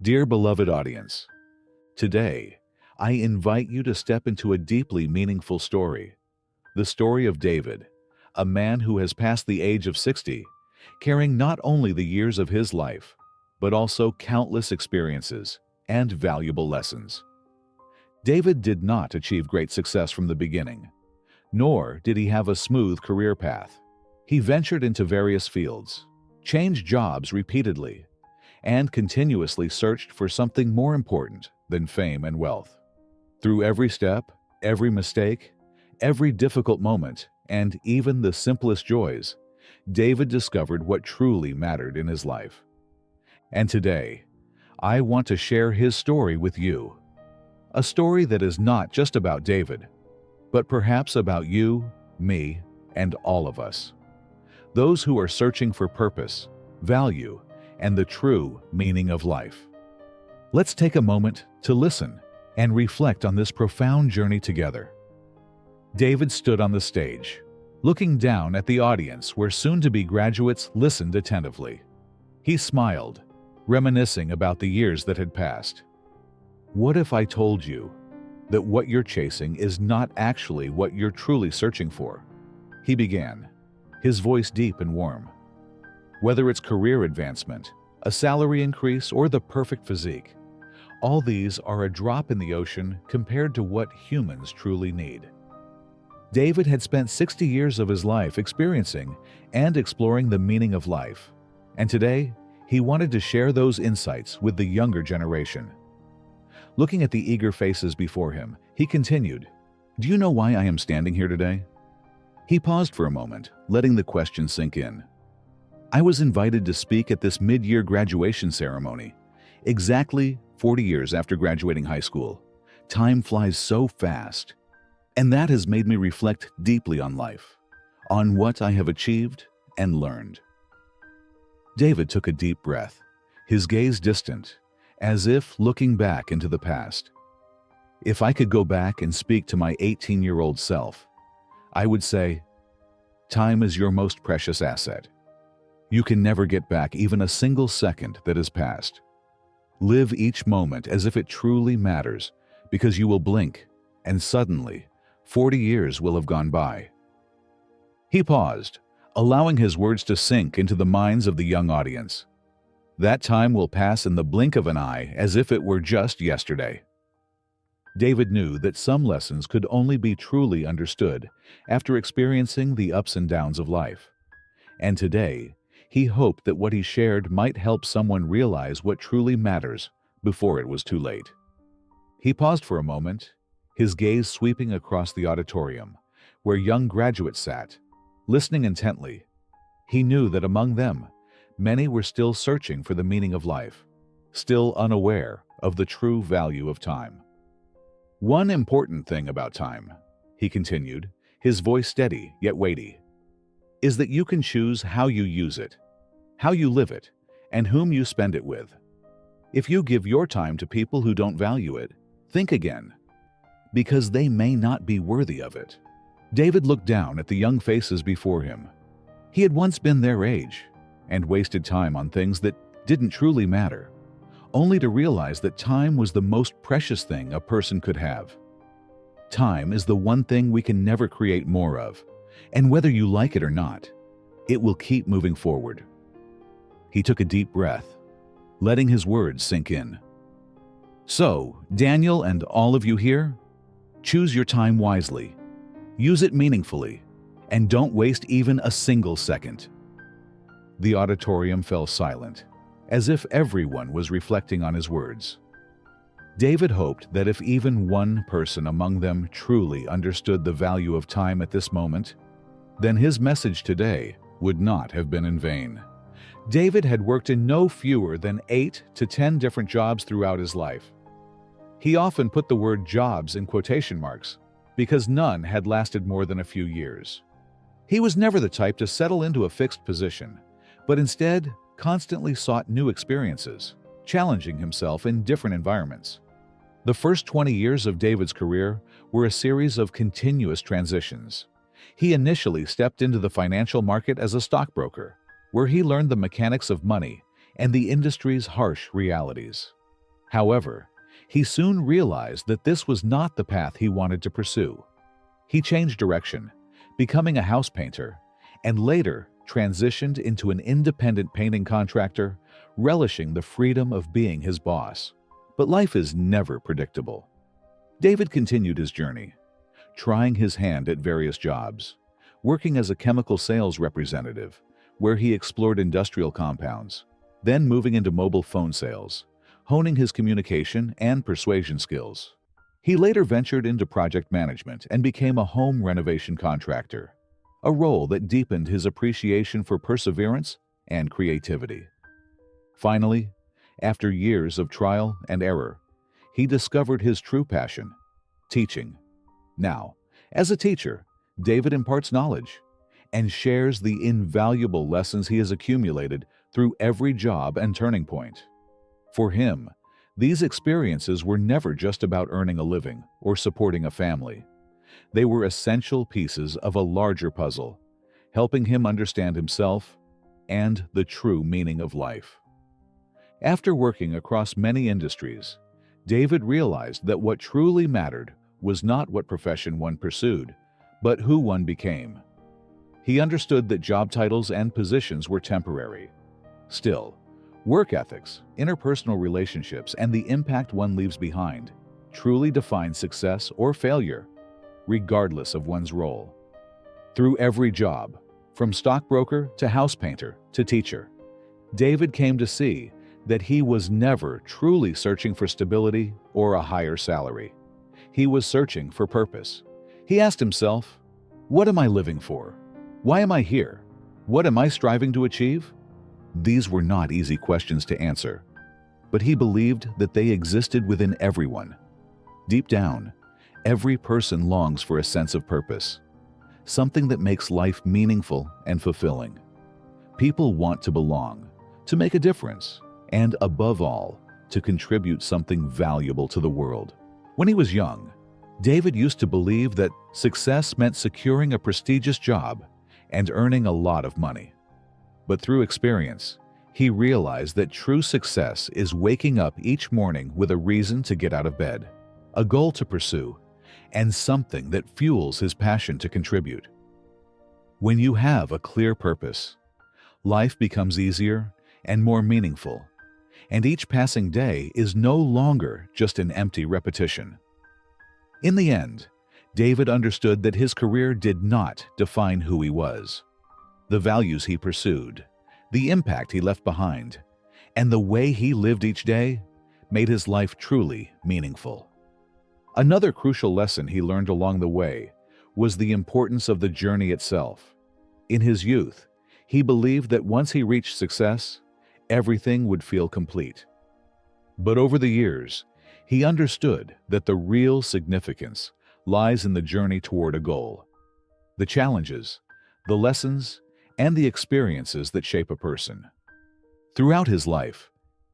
Dear beloved audience, today I invite you to step into a deeply meaningful story, the story of David, a man who has passed the age of 60, carrying not only the years of his life, but also countless experiences and valuable lessons. David did not achieve great success from the beginning, nor did he have a smooth career path. He ventured into various fields, changed jobs repeatedly, and continuously searched for something more important than fame and wealth. Through every step, every mistake, every difficult moment, and even the simplest joys, David discovered what truly mattered in his life. And today, I want to share his story with you. A story that is not just about David, but perhaps about you, me, and all of us. Those who are searching for purpose, value, and the true meaning of life. Let's take a moment to listen and reflect on this profound journey together. David stood on the stage, looking down at the audience where soon-to-be graduates listened attentively. He smiled, reminiscing about the years that had passed. What if I told you that what you're chasing is not actually what you're truly searching for? He began, his voice deep and warm. Whether it's career advancement, a salary increase, or the perfect physique, all these are a drop in the ocean compared to what humans truly need. David had spent 60 years of his life experiencing and exploring the meaning of life, and today he wanted to share those insights with the younger generation. Looking at the eager faces before him, he continued, "Do you know why I am standing here today?" He paused for a moment, letting the question sink in. I was invited to speak at this mid-year graduation ceremony, exactly 40 years after graduating high school. Time flies so fast, and that has made me reflect deeply on life, on what I have achieved and learned. David took a deep breath, his gaze distant, as if looking back into the past. If I could go back and speak to my 18-year-old self, I would say, time is your most precious asset. You can never get back even a single second that has passed. Live each moment as if it truly matters, because you will blink, and suddenly, 40 years will have gone by. He paused, allowing his words to sink into the minds of the young audience. That time will pass in the blink of an eye as if it were just yesterday. David knew that some lessons could only be truly understood after experiencing the ups and downs of life. And today, he hoped that what he shared might help someone realize what truly matters before it was too late. He paused for a moment, his gaze sweeping across the auditorium, where young graduates sat, listening intently. He knew that among them, many were still searching for the meaning of life, still unaware of the true value of time. One important thing about time, he continued, his voice steady yet weighty, is that you can choose how you use it, how you live it, and whom you spend it with. If you give your time to people who don't value it, think again, because they may not be worthy of it. David looked down at the young faces before him. He had once been their age and wasted time on things that didn't truly matter, only to realize that time was the most precious thing a person could have. Time is the one thing we can never create more of, and whether you like it or not, it will keep moving forward. He took a deep breath, letting his words sink in. So, Daniel and all of you here, choose your time wisely, use it meaningfully, and don't waste even a single second. The auditorium fell silent, as if everyone was reflecting on his words. David hoped that if even one person among them truly understood the value of time at this moment, then his message today would not have been in vain. David had worked in no fewer than 8 to 10 different jobs throughout his life. He often put the word jobs in quotation marks because none had lasted more than a few years. He was never the type to settle into a fixed position, but instead constantly sought new experiences, challenging himself in different environments. The first 20 years of David's career were a series of continuous transitions. He initially stepped into the financial market as a stockbroker, where he learned the mechanics of money and the industry's harsh realities. However, he soon realized that this was not the path he wanted to pursue. He changed direction, becoming a house painter, and later transitioned into an independent painting contractor, relishing the freedom of being his boss. But life is never predictable. David continued his journey, trying his hand at various jobs, working as a chemical sales representative, where he explored industrial compounds, then moving into mobile phone sales, honing his communication and persuasion skills. He later ventured into project management and became a home renovation contractor, a role that deepened his appreciation for perseverance and creativity. Finally, after years of trial and error, he discovered his true passion, teaching. Now, as a teacher, David imparts knowledge and shares the invaluable lessons he has accumulated through every job and turning point. For him, these experiences were never just about earning a living or supporting a family. They were essential pieces of a larger puzzle, helping him understand himself and the true meaning of life. After working across many industries, David realized that what truly mattered was not what profession one pursued, but who one became. He understood that job titles and positions were temporary. Still, work ethics, interpersonal relationships, and the impact one leaves behind truly define success or failure, regardless of one's role. Through every job, from stockbroker to house painter to teacher, David came to see that he was never truly searching for stability or a higher salary. He was searching for purpose. He asked himself, "What am I living for? Why am I here? What am I striving to achieve?" These were not easy questions to answer, but he believed that they existed within everyone. Deep down, every person longs for a sense of purpose, something that makes life meaningful and fulfilling. People want to belong, to make a difference, and above all, to contribute something valuable to the world. When he was young, David used to believe that success meant securing a prestigious job and earning a lot of money. But through experience, he realized that true success is waking up each morning with a reason to get out of bed, a goal to pursue, and something that fuels his passion to contribute. When you have a clear purpose, life becomes easier and more meaningful, and each passing day is no longer just an empty repetition. In the end, David understood that his career did not define who he was. The values he pursued, the impact he left behind, and the way he lived each day made his life truly meaningful. Another crucial lesson he learned along the way was the importance of the journey itself. In his youth, he believed that once he reached success, everything would feel complete. But over the years, he understood that the real significance lies in the journey toward a goal. The challenges, the lessons, and the experiences that shape a person. Throughout his life,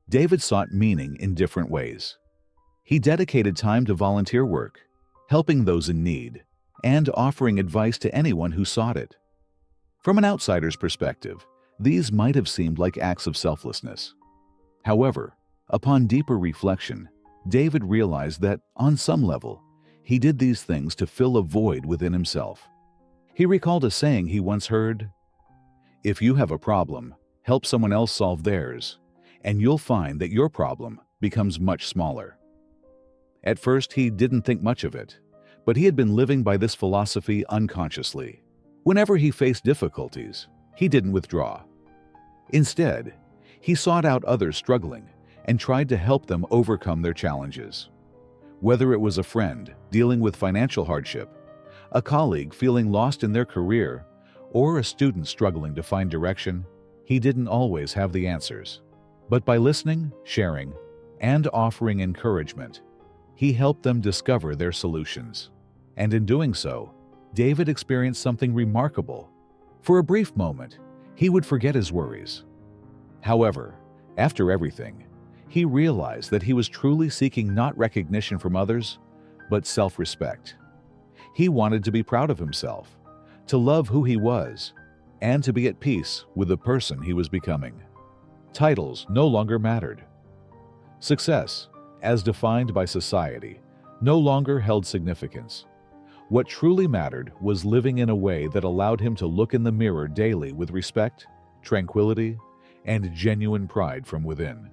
David sought meaning in different ways. He dedicated time to volunteer work, helping those in need, and offering advice to anyone who sought it. From an outsider's perspective, these might have seemed like acts of selflessness. However, upon deeper reflection, David realized that, on some level, he did these things to fill a void within himself. He recalled a saying he once heard, "If you have a problem, help someone else solve theirs, and you'll find that your problem becomes much smaller." At first, he didn't think much of it, but he had been living by this philosophy unconsciously. Whenever he faced difficulties, he didn't withdraw. Instead, he sought out others struggling and tried to help them overcome their challenges. Whether it was a friend dealing with financial hardship, a colleague feeling lost in their career, or a student struggling to find direction, he didn't always have the answers. But by listening, sharing, and offering encouragement, he helped them discover their solutions. And in doing so, David experienced something remarkable. For a brief moment, he would forget his worries. However, after everything, he realized that he was truly seeking not recognition from others, but self-respect. He wanted to be proud of himself, to love who he was, and to be at peace with the person he was becoming. Titles no longer mattered. Success, as defined by society, no longer held significance. What truly mattered was living in a way that allowed him to look in the mirror daily with respect, tranquility, and genuine pride from within.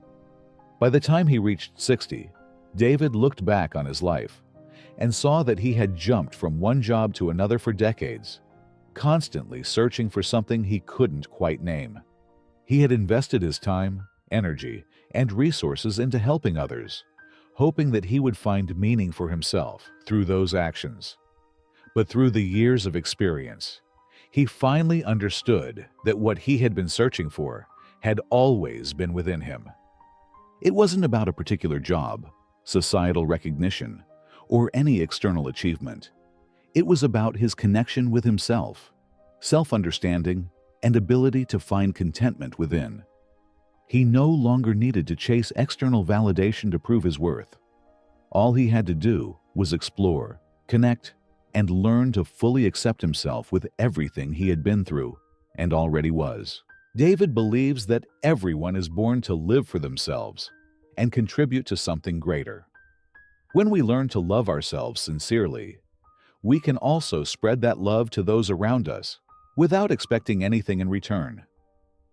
By the time he reached 60, David looked back on his life and saw that he had jumped from one job to another for decades, constantly searching for something he couldn't quite name. He had invested his time, energy, and resources into helping others, hoping that he would find meaning for himself through those actions. But through the years of experience, he finally understood that what he had been searching for had always been within him. It wasn't about a particular job, societal recognition, or any external achievement. It was about his connection with himself, self-understanding, and ability to find contentment within. He no longer needed to chase external validation to prove his worth. All he had to do was explore, connect, and learn to fully accept himself with everything he had been through and already was. David believes that everyone is born to live for themselves and contribute to something greater. When we learn to love ourselves sincerely, we can also spread that love to those around us without expecting anything in return.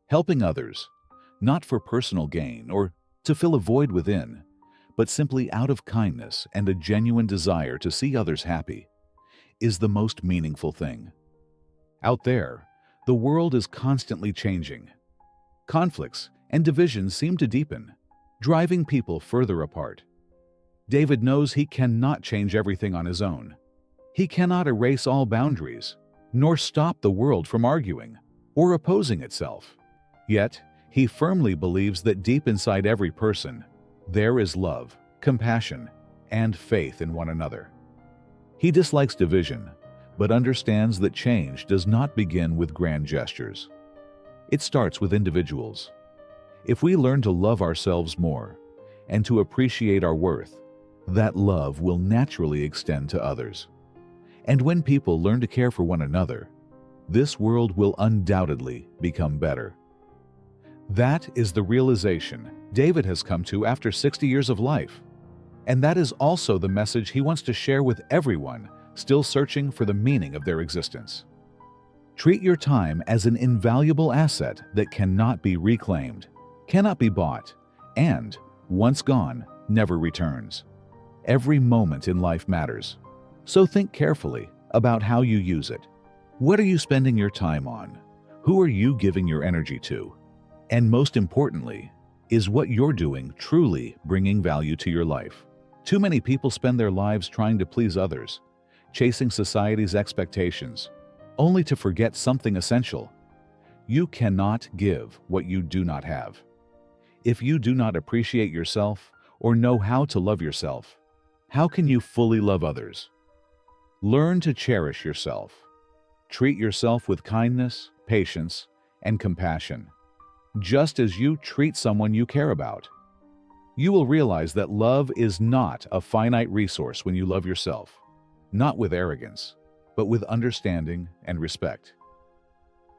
Helping others, not for personal gain or to fill a void within, but simply out of kindness and a genuine desire to see others happy, is the most meaningful thing. Out there, the world is constantly changing. Conflicts and divisions seem to deepen, driving people further apart. David knows he cannot change everything on his own. He cannot erase all boundaries, nor stop the world from arguing or opposing itself. Yet, he firmly believes that deep inside every person, there is love, compassion, and faith in one another. He dislikes division, but understands that change does not begin with grand gestures. It starts with individuals. If we learn to love ourselves more and to appreciate our worth, that love will naturally extend to others. And when people learn to care for one another, this world will undoubtedly become better. That is the realization David has come to after 60 years of life. And that is also the message he wants to share with everyone still searching for the meaning of their existence. Treat your time as an invaluable asset that cannot be reclaimed, cannot be bought, and, once gone, never returns. Every moment in life matters, so think carefully about how you use it. What are you spending your time on? Who are you giving your energy to? And most importantly, is what you're doing truly bringing value to your life? Too many people spend their lives trying to please others, chasing society's expectations, only to forget something essential. You cannot give what you do not have. If you do not appreciate yourself or know how to love yourself, how can you fully love others? Learn to cherish yourself. Treat yourself with kindness, patience, and compassion, just as you treat someone you care about. You will realize that love is not a finite resource when you love yourself, not with arrogance, but with understanding and respect.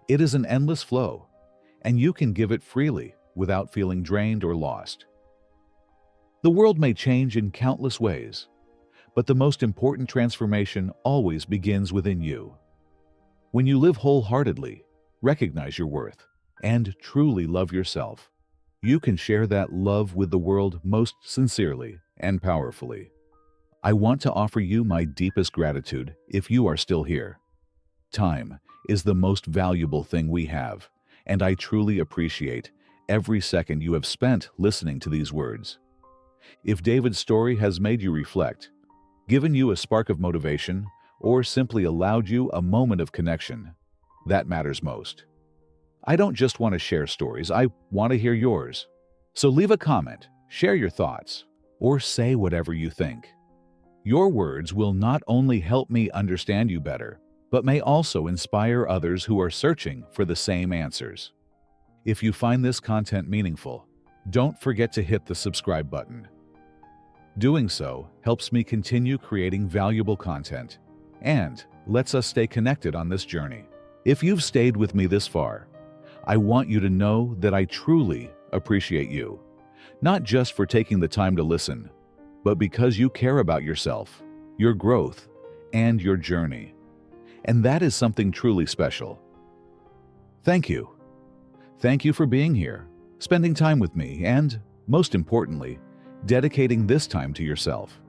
It is an endless flow, and you can give it freely without feeling drained or lost. The world may change in countless ways, but the most important transformation always begins within you. When you live wholeheartedly, recognize your worth, and truly love yourself, you can share that love with the world most sincerely and powerfully. I want to offer you my deepest gratitude if you are still here. Time is the most valuable thing we have, and I truly appreciate every second you have spent listening to these words. If David's story has made you reflect, given you a spark of motivation, or simply allowed you a moment of connection, that matters most. I don't just want to share stories, I want to hear yours. So leave a comment, share your thoughts, or say whatever you think. Your words will not only help me understand you better, but may also inspire others who are searching for the same answers. If you find this content meaningful, don't forget to hit the subscribe button. Doing so helps me continue creating valuable content and lets us stay connected on this journey. If you've stayed with me this far, I want you to know that I truly appreciate you, not just for taking the time to listen, but because you care about yourself, your growth, and your journey. And that is something truly special. Thank you. Thank you for being here, spending time with me, and, most importantly, dedicating this time to yourself.